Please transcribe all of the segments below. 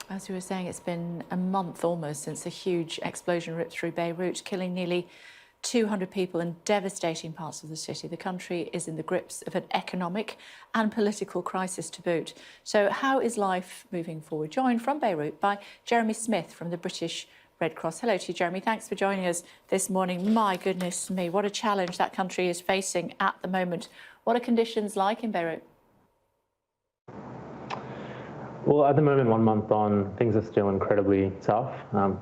As we were saying, it's been a month almost since a huge explosion ripped through Beirut, killing nearly 200 people and devastating parts of the city. The country is in the grips of an economic and political crisis to boot. So how is life moving forward? Joined from Beirut by Jeremy Smith from the British Red Cross. Hello to you, Jeremy. Thanks for joining us this morning. My goodness me, what a challenge that country is facing at the moment. What are conditions like in Beirut? Well, at the moment, 1 month on, things are still incredibly tough.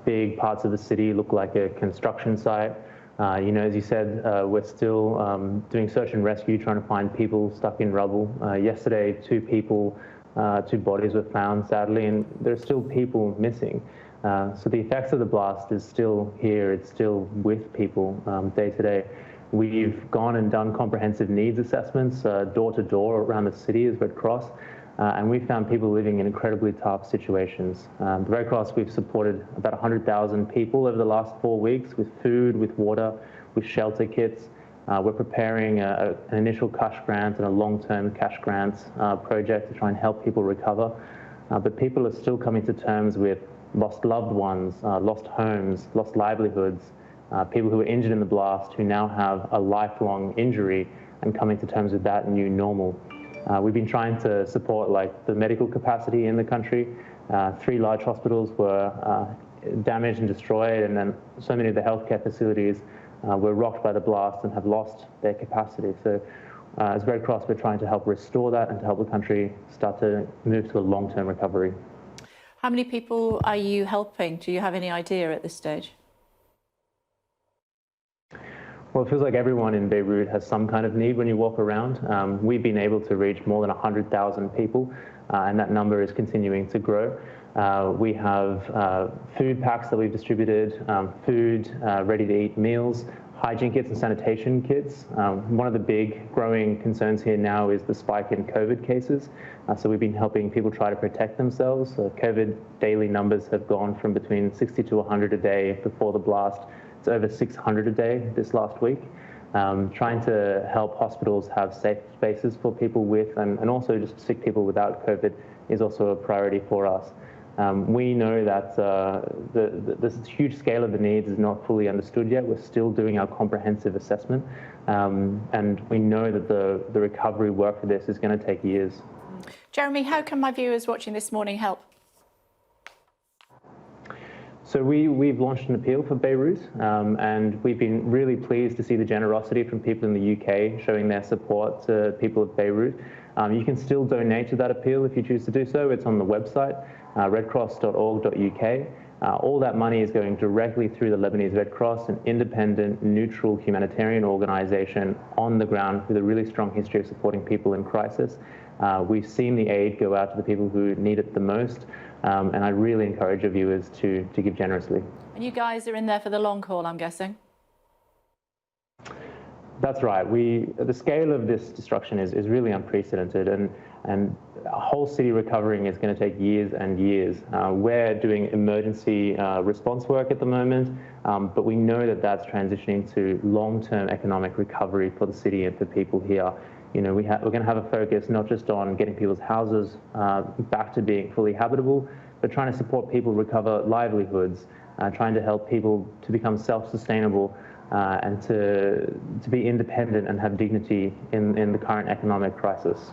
Big parts of the city look like a construction site. As you said, we're still doing search and rescue, trying to find people stuck in rubble. Yesterday, two bodies were found, sadly, and there are still people missing. So the effects of the blast is still here. It's still with people day to day. We've gone and done comprehensive needs assessments door to door around the city as Red Cross. And we found people living in incredibly tough situations. The Red Cross, we've supported about 100,000 people over the last 4 weeks with food, with water, with shelter kits. We're preparing an initial cash grant and a long-term cash grants project to try and help people recover. But people are still coming to terms with lost loved ones, lost homes, lost livelihoods, people who were injured in the blast who now have a lifelong injury and coming to terms with that new normal. We've been trying to support the medical capacity in the country. 3 large hospitals were damaged and destroyed, and then so many of the healthcare facilities were rocked by the blast and have lost their capacity. So as Red Cross, we're trying to help restore that and to help the country start to move to a long-term recovery. How many people are you helping? Do you have any idea at this stage? Well, it feels like everyone in Beirut has some kind of need when you walk around. We've been able to reach more than 100,000 people, and that number is continuing to grow. We have food packs that we've distributed, food, ready-to-eat meals, hygiene kits and sanitation kits. One of the big growing concerns here now is the spike in COVID cases. So we've been helping people try to protect themselves. COVID daily numbers have gone from between 60 to 100 a day before the blast. It's over 600 a day this last week. Trying to help hospitals have safe spaces for people with, and also just sick people without COVID is also a priority for us. We know that the huge scale of the needs is not fully understood yet. We're still doing our comprehensive assessment, and we know that the recovery work for this is going to take years. Jeremy, how can my viewers watching this morning help? So we've launched an appeal for Beirut, and we've been really pleased to see the generosity from people in the UK showing their support to people of Beirut. You can still donate to that appeal if you choose to do so. It's on the website, redcross.org.uk. All that money is going directly through the Lebanese Red Cross, an independent, neutral humanitarian organisation on the ground with a really strong history of supporting people in crisis. We've seen the aid go out to the people who need it the most, and I really encourage your viewers to give generously. And you guys are in there for the long haul, I'm guessing? That's right. The scale of this destruction is really unprecedented, and a whole city recovering is going to take years and years. We're doing emergency response work at the moment, but we know that that's transitioning to long-term economic recovery for the city and for people here. We're going to have a focus not just on getting people's houses back to being fully habitable, but trying to support people recover livelihoods, trying to help people to become self-sustainable and to be independent and have dignity in the current economic crisis.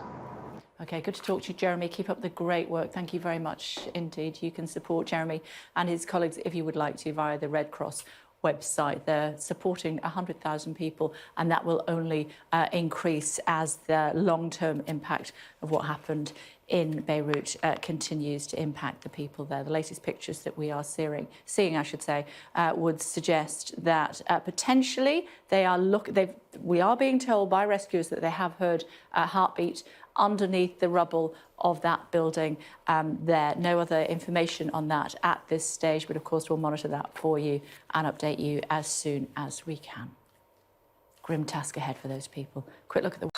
Okay, good to talk to you, Jeremy. Keep up the great work. Thank you very much indeed. You can support Jeremy and his colleagues if you would like to via the Red Cross website. They're supporting 100,000 people, and that will only increase as the long-term impact of what happened in Beirut continues to impact the people there. The latest pictures that we are seeing, would suggest that potentially we are being told by rescuers that they have heard a heartbeat underneath the rubble of that building there. No other information on that at this stage, but of course we'll monitor that for you and update you as soon as we can. Grim task ahead for those people. Quick look at the